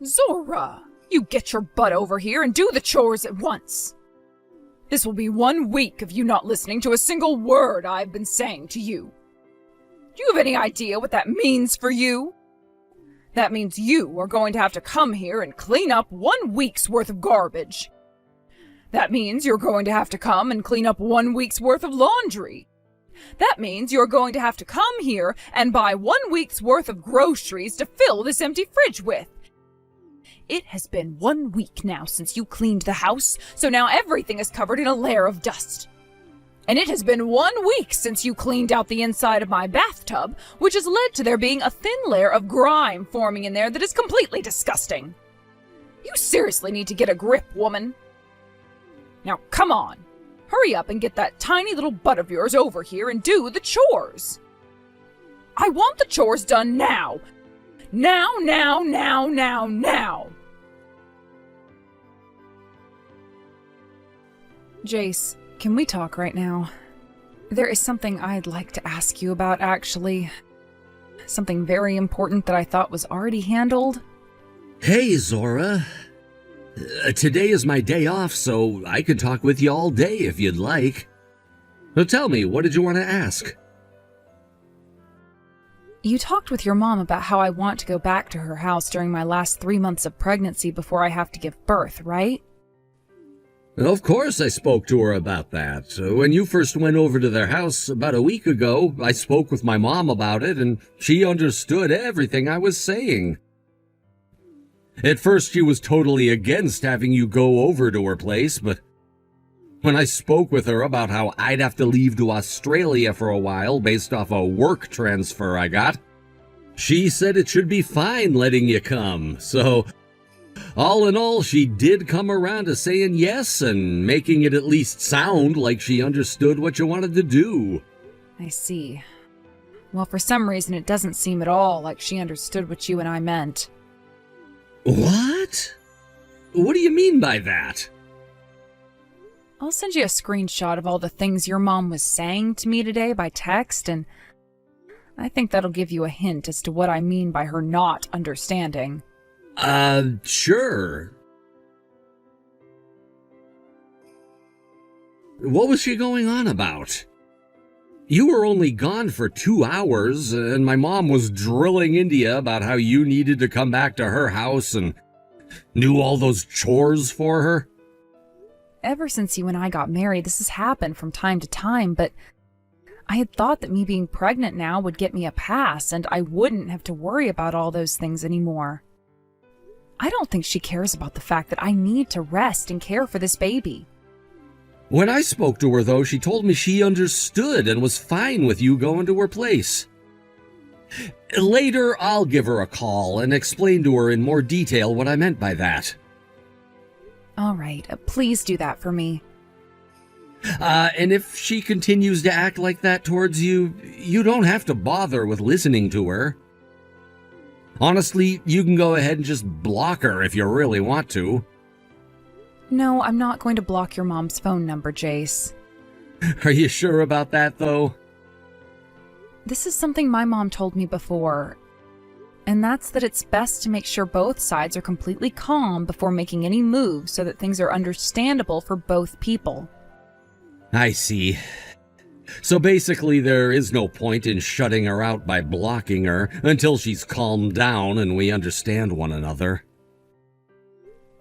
Zora, you get your butt over here and do the chores at once. This will be 1 week of you not listening to a single word I've been saying to you. Do you have any idea what that means for you? That means you are going to have to come here and clean up 1 week's worth of garbage. That means you're going to have to come and clean up 1 week's worth of laundry. That means you're going to have to come here and buy 1 week's worth of groceries to fill this empty fridge with. It has been 1 week now since you cleaned the house, so now everything is covered in a layer of dust. And it has been 1 week since you cleaned out the inside of my bathtub, which has led to there being a thin layer of grime forming in there that is completely disgusting. You seriously need to get a grip, woman. Now come on, hurry up and get that tiny little butt of yours over here and do the chores. I want the chores done now. Now. Jace, can we talk right now? There is something I'd like to ask you about, actually. Something very important that I thought was already handled. Hey, Zora. Today is my day off, so I can talk with you all day if you'd like. Now tell me, what did you want to ask? You talked with your mom about how I want to go back to her house during my last 3 months of pregnancy before I have to give birth, right? Of course I spoke to her about that. When you first went over to their house about a week ago, I spoke with my mom about it, and she understood everything I was saying. At first she was totally against having you go over to her place, but when I spoke with her about how I'd have to leave to Australia for a while based off a work transfer I got, she said it should be fine letting you come. So, all in all, she did come around to saying yes and making it at least sound like she understood what you wanted to do. I see. Well, for some reason it doesn't seem at all like she understood what you and I meant. What? What do you mean by that? I'll send you a screenshot of all the things your mom was saying to me today by text, and I think that'll give you a hint as to what I mean by her not understanding. Sure. What was she going on about? You were only gone for 2 hours, and my mom was drilling into you about how you needed to come back to her house and do all those chores for her. Ever since you and I got married, this has happened from time to time, but I had thought that me being pregnant now would get me a pass, and I wouldn't have to worry about all those things anymore. I don't think she cares about the fact that I need to rest and care for this baby. When I spoke to her, though, she told me she understood and was fine with you going to her place. Later, I'll give her a call and explain to her in more detail what I meant by that. All right, please do that for me. And if she continues to act like that towards you, you don't have to bother with listening to her. Honestly, you can go ahead and just block her if you really want to. No, I'm not going to block your mom's phone number, Jace. Are you sure about that, though? This is something my mom told me before, and that's that it's best to make sure both sides are completely calm before making any moves so that things are understandable for both people. I see. So basically there is no point in shutting her out by blocking her until she's calmed down and we understand one another.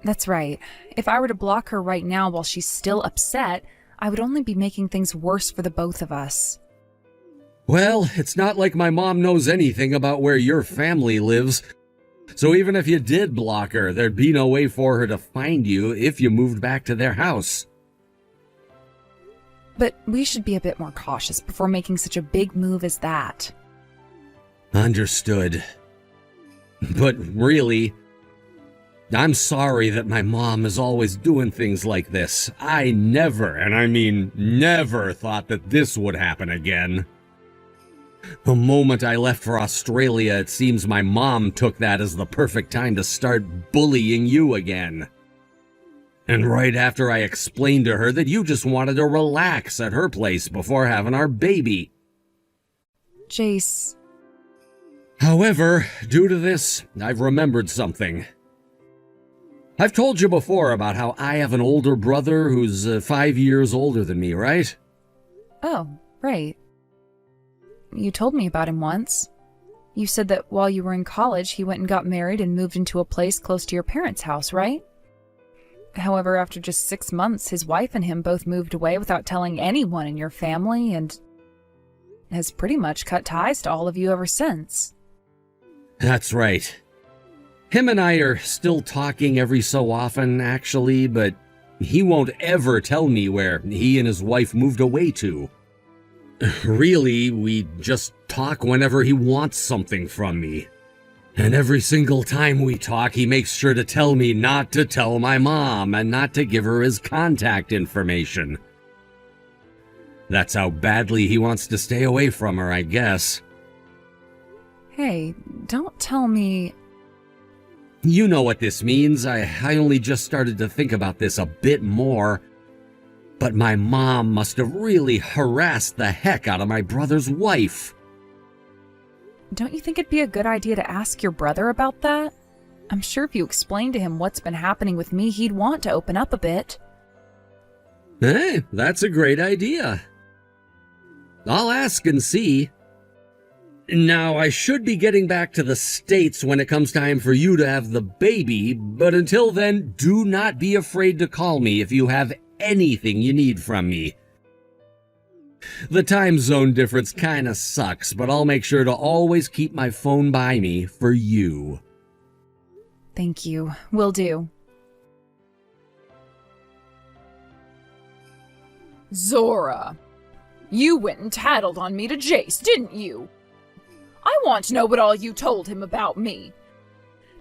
That's right. If I were to block her right now while she's still upset, I would only be making things worse for the both of us. Well, it's not like my mom knows anything about where your family lives. So even if you did block her, there'd be no way for her to find you if you moved back to their house. But we should be a bit more cautious before making such a big move as that. Understood. But really, I'm sorry that my mom is always doing things like this. I never, and I mean never, thought that this would happen again. The moment I left for Australia, it seems my mom took that as the perfect time to start bullying you again. And right after I explained to her that you just wanted to relax at her place before having our baby. Jace. However, due to this, I've remembered something. I've told you before about how I have an older brother who's 5 years older than me, right? Oh, right. You told me about him once. You said that while you were in college, he went and got married and moved into a place close to your parents' house, right? However, after just 6 months, his wife and him both moved away without telling anyone in your family and has pretty much cut ties to all of you ever since. That's right. Him and I are still talking every so often, actually, but he won't ever tell me where he and his wife moved away to. Really, we just talk whenever he wants something from me. And every single time we talk, he makes sure to tell me not to tell my mom and not to give her his contact information. That's how badly he wants to stay away from her, I guess. Hey, don't tell me... You know what this means. I only just started to think about this a bit more. But my mom must have really harassed the heck out of my brother's wife. Don't you think it'd be a good idea to ask your brother about that? I'm sure if you explain to him what's been happening with me, he'd want to open up a bit. Hey, that's a great idea. I'll ask and see. Now, I should be getting back to the States when it comes time for you to have the baby, but until then, do not be afraid to call me if you have anything you need from me. The time zone difference kinda sucks, but I'll make sure to always keep my phone by me for you. Thank you. Will do. Zora, you went and tattled on me to Jace, didn't you? I want to know what all you told him about me.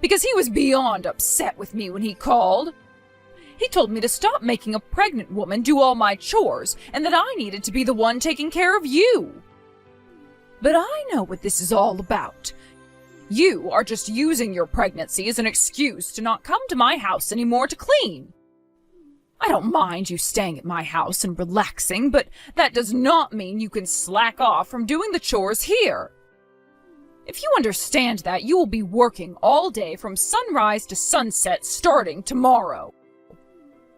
Because he was beyond upset with me when he called. He told me to stop making a pregnant woman do all my chores and that I needed to be the one taking care of you. But I know what this is all about. You are just using your pregnancy as an excuse to not come to my house anymore to clean. I don't mind you staying at my house and relaxing, but that does not mean you can slack off from doing the chores here. If you understand that, you will be working all day from sunrise to sunset starting tomorrow.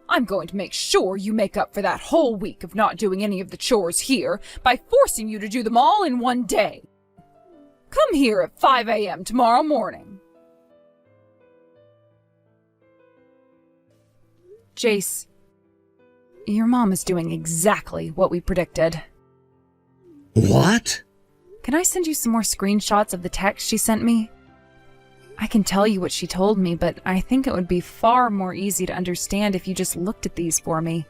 I'm going to make sure you make up for that whole week of not doing any of the chores here by forcing you to do them all in one day. Come here at 5 a.m. tomorrow morning. Jace, your mom is doing exactly what we predicted. What? Can I send you some more screenshots of the text she sent me? I can tell you what she told me, but I think it would be far more easy to understand if you just looked at these for me.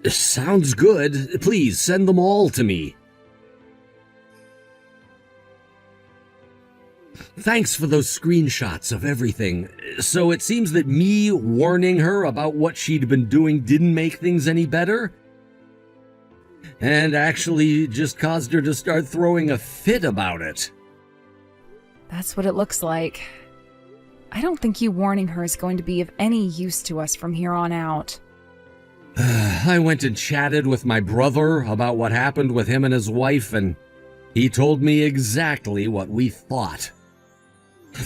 Sounds good. Please send them all to me. Thanks for those screenshots of everything. So it seems that me warning her about what she'd been doing didn't make things any better? And actually just caused her to start throwing a fit about it. That's what it looks like. I don't think you warning her is going to be of any use to us from here on out. I went and chatted with my brother about what happened with him and his wife, and he told me exactly what we thought.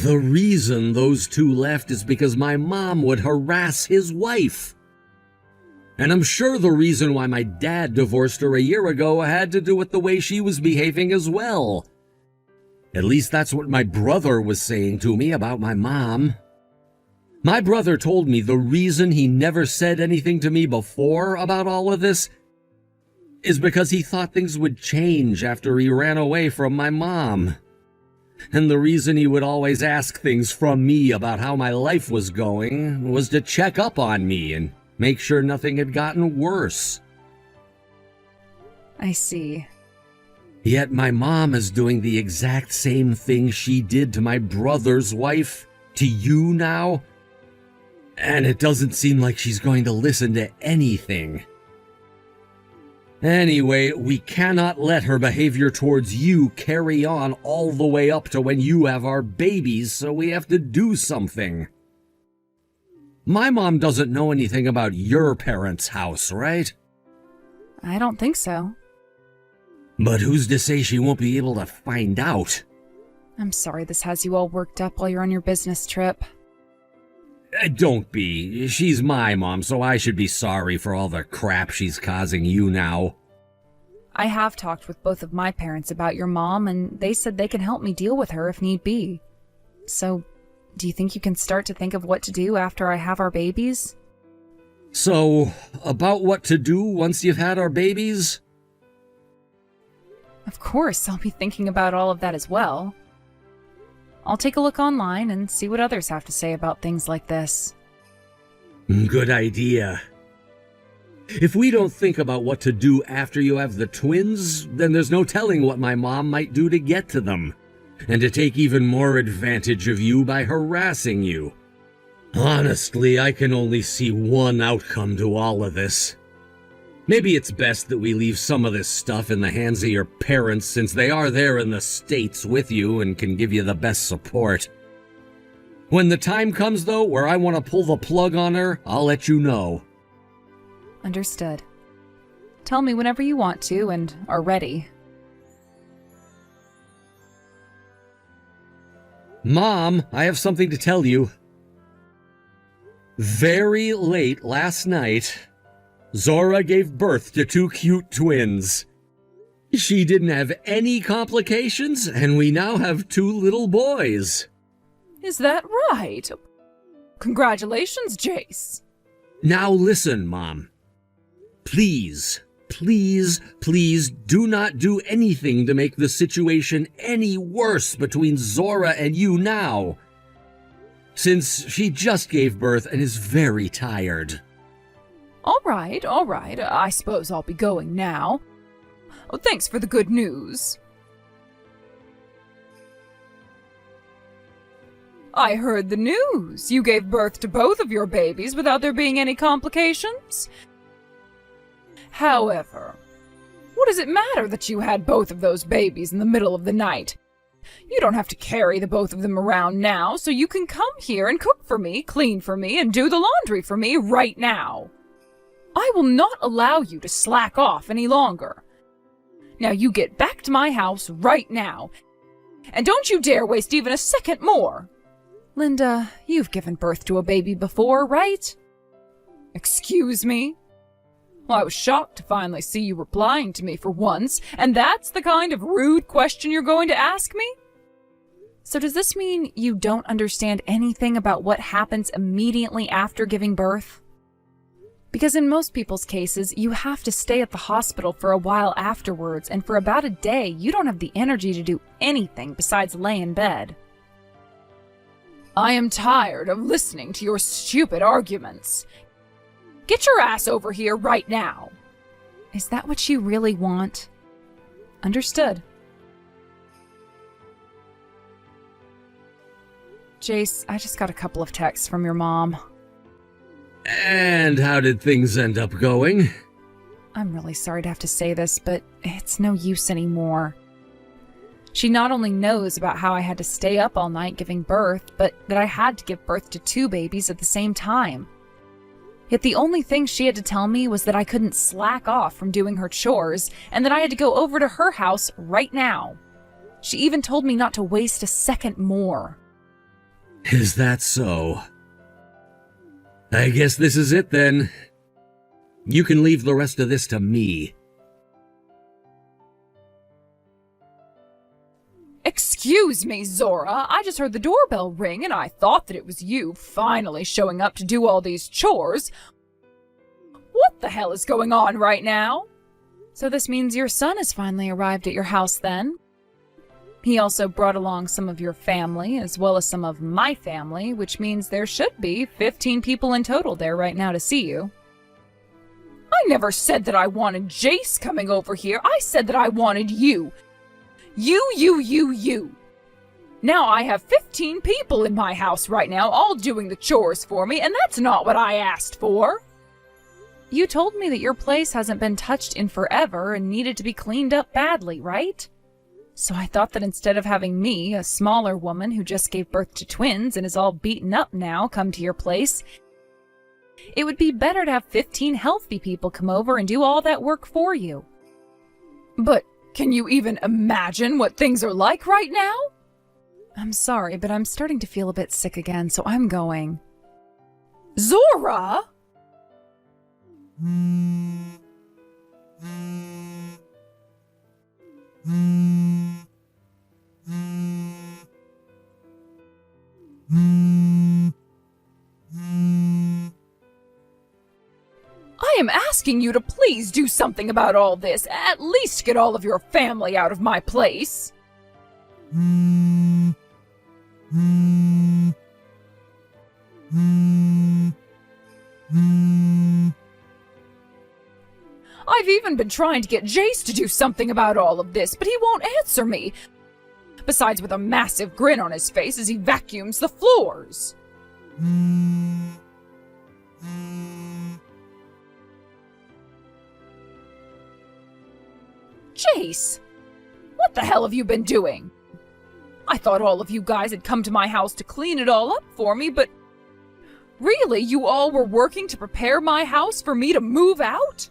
The reason those two left is because my mom would harass his wife. And I'm sure the reason why my dad divorced her a year ago had to do with the way she was behaving as well. At least that's what my brother was saying to me about my mom. My brother told me the reason he never said anything to me before about all of this is because he thought things would change after he ran away from my mom. And the reason he would always ask things from me about how my life was going was to check up on me and make sure nothing had gotten worse. I see. Yet my mom is doing the exact same thing she did to my brother's wife, to you now. And it doesn't seem like she's going to listen to anything. Anyway, we cannot let her behavior towards you carry on all the way up to when you have our babies, so we have to do something. My mom doesn't know anything about your parents' house, right? I don't think so. But who's to say she won't be able to find out? I'm sorry this has you all worked up while you're on your business trip. Don't be. She's my mom, so I should be sorry for all the crap she's causing you now. I have talked with both of my parents about your mom, and they said they can help me deal with her if need be. So, do you think you can start to think of what to do after I have our babies? So, about what to do once you've had our babies? Of course, I'll be thinking about all of that as well. I'll take a look online and see what others have to say about things like this. Good idea. If we don't think about what to do after you have the twins, then there's no telling what my mom might do to get to them, and to take even more advantage of you by harassing you. Honestly, I can only see one outcome to all of this. Maybe it's best that we leave some of this stuff in the hands of your parents, since they are there in the States with you and can give you the best support. When the time comes, though, where I want to pull the plug on her, I'll let you know. Understood. Tell me whenever you want to and are ready. Mom, I have something to tell you. Very late last night, Zora gave birth to 2 cute twins. She didn't have any complications, and we now have 2 little boys. Is that right? Congratulations, Jace. Now listen, Mom. Please do not do anything to make the situation any worse between Zora and you now, since she just gave birth and is very tired. All right. I suppose I'll be going now. Oh, thanks for the good news. I heard the news. You gave birth to both of your babies without there being any complications. However, what does it matter that you had both of those babies in the middle of the night? You don't have to carry the both of them around now, so you can come here and cook for me, clean for me, and do the laundry for me right now. I will not allow you to slack off any longer. Now you get back to my house right now, and don't you dare waste even a second more. Linda, you've given birth to a baby before, right? Excuse me? Well, I was shocked to finally see you replying to me for once, and that's the kind of rude question you're going to ask me? So does this mean you don't understand anything about what happens immediately after giving birth? Because in most people's cases, you have to stay at the hospital for a while afterwards, and for about a day, you don't have the energy to do anything besides lay in bed. I am tired of listening to your stupid arguments. Get your ass over here right now. Is that what you really want? Understood. Jace, I just got a couple of texts from your mom. And how did things end up going? I'm really sorry to have to say this, but it's no use anymore. She not only knows about how I had to stay up all night giving birth, but that I had to give birth to 2 babies at the same time. Yet the only thing she had to tell me was that I couldn't slack off from doing her chores, and that I had to go over to her house right now. She even told me not to waste a second more. Is that so? I guess this is it then. You can leave the rest of this to me. Excuse me, Zora. I just heard the doorbell ring and I thought that it was you finally showing up to do all these chores. What the hell is going on right now? So this means your son has finally arrived at your house then? He also brought along some of your family as well as some of my family, which means there should be 15 people in total there right now to see you. I never said that I wanted Jace coming over here. I said that I wanted you. You. Now I have 15 people in my house right now, all doing the chores for me, and that's not what I asked for. You told me that your place hasn't been touched in forever and needed to be cleaned up badly, right? So I thought that instead of having me, a smaller woman who just gave birth to twins and is all beaten up now, come to your place, it would be better to have 15 healthy people come over and do all that work for you. But can you even imagine what things are like right now? I'm sorry, but I'm starting to feel a bit sick again, so I'm going. Zora? I am asking you to please do something about all this. At least get all of your family out of my place. I've even been trying to get Jace to do something about all of this, but he won't answer me. Besides, with a massive grin on his face as he vacuums the floors. Jace, what the hell have you been doing? I thought all of you guys had come to my house to clean it all up for me, but really, you all were working to prepare my house for me to move out?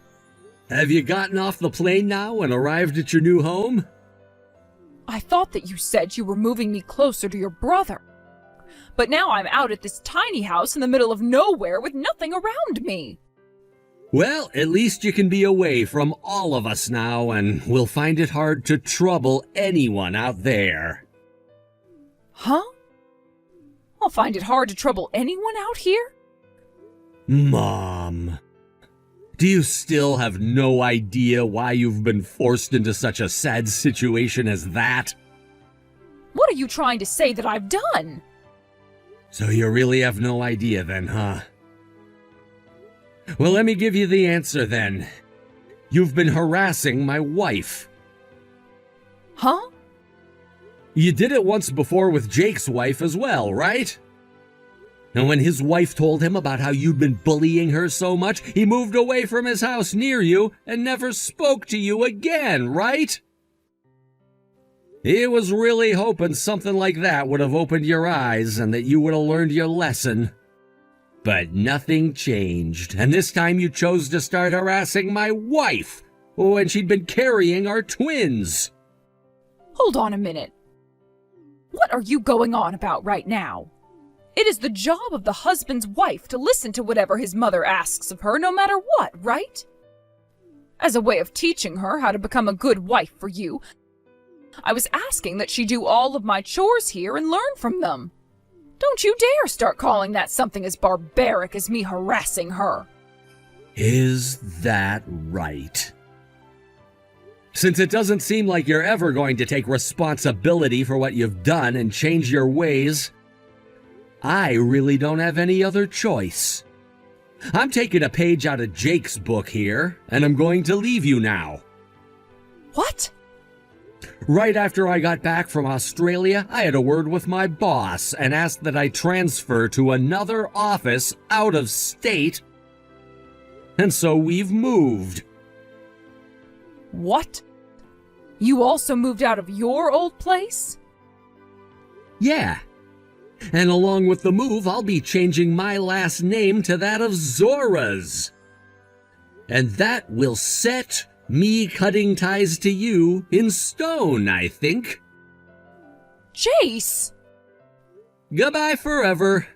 Have you gotten off the plane now and arrived at your new home? I thought that you said you were moving me closer to your brother. But now I'm out at this tiny house in the middle of nowhere with nothing around me. Well, at least you can be away from all of us now, and we'll find it hard to trouble anyone out there. Huh? I'll find it hard to trouble anyone out here? Mom, do you still have no idea why you've been forced into such a sad situation as that? What are you trying to say that I've done? So you really have no idea then, huh? Well, let me give you the answer then. You've been harassing my wife. Huh? You did it once before with Jake's wife as well, right? And when his wife told him about how you'd been bullying her so much, he moved away from his house near you and never spoke to you again, right? He was really hoping something like that would have opened your eyes and that you would have learned your lesson. But nothing changed, and this time you chose to start harassing my wife when she'd been carrying our twins. Hold on a minute. What are you going on about right now? It is the job of the husband's wife to listen to whatever his mother asks of her, no matter what, right? As a way of teaching her how to become a good wife for you, I was asking that she do all of my chores here and learn from them. Don't you dare start calling that something as barbaric as me harassing her. Is that right? Since it doesn't seem like you're ever going to take responsibility for what you've done and change your ways, I really don't have any other choice. I'm taking a page out of Jake's book here, and I'm going to leave you now. What? Right after I got back from Australia, I had a word with my boss and asked that I transfer to another office out of state. And so we've moved. What? You also moved out of your old place? Yeah. And along with the move, I'll be changing my last name to that of Zora's. And that will set me cutting ties to you in stone, I think. Jace! Goodbye forever.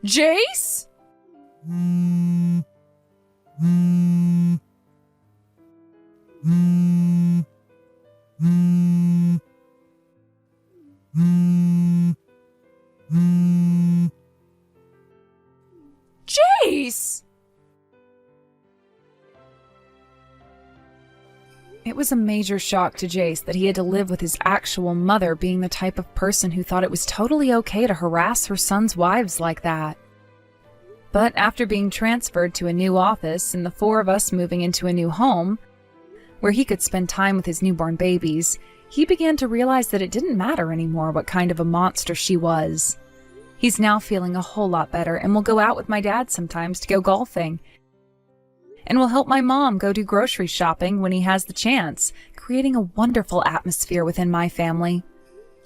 Jace? Jace! It was a major shock to Jace that he had to live with his actual mother being the type of person who thought it was totally okay to harass her son's wives like that. But after being transferred to a new office and the four of us moving into a new home, where he could spend time with his newborn babies, he began to realize that it didn't matter anymore what kind of a monster she was. He's now feeling a whole lot better and will go out with my dad sometimes to go golfing, and will help my mom go do grocery shopping when he has the chance, creating a wonderful atmosphere within my family.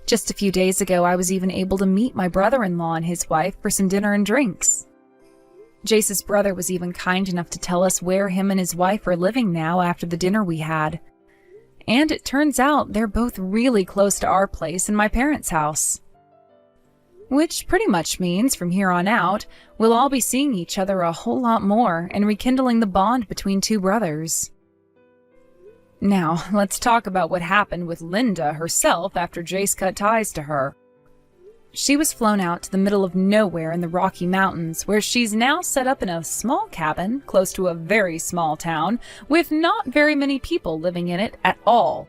Just a few days ago, I was even able to meet my brother-in-law and his wife for some dinner and drinks. Jace's brother was even kind enough to tell us where him and his wife are living now after the dinner we had. And it turns out they're both really close to our place and my parents' house. Which pretty much means from here on out, we'll all be seeing each other a whole lot more and rekindling the bond between two brothers. Now, let's talk about what happened with Linda herself after Jace cut ties to her. She was flown out to the middle of nowhere in the Rocky Mountains, where she's now set up in a small cabin close to a very small town with not very many people living in it at all.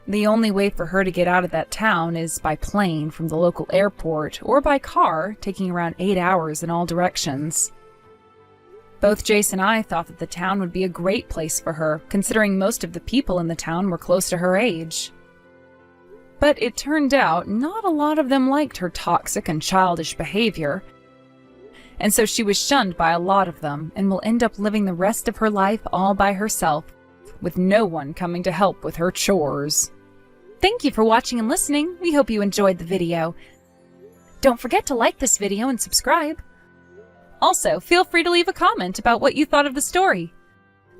The only way for her to get out of that town is by plane from the local airport or by car, taking around 8 hours in all directions. Both Jace and I thought that the town would be a great place for her, considering most of the people in the town were close to her age. But it turned out not a lot of them liked her toxic and childish behavior, and so she was shunned by a lot of them and will end up living the rest of her life all by herself, with no one coming to help with her chores. Thank you for watching and listening. We hope you enjoyed the video. Don't forget to like this video and subscribe. Also, feel free to leave a comment about what you thought of the story.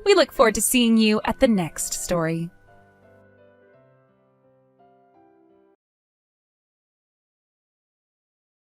We look forward to seeing you at the next story.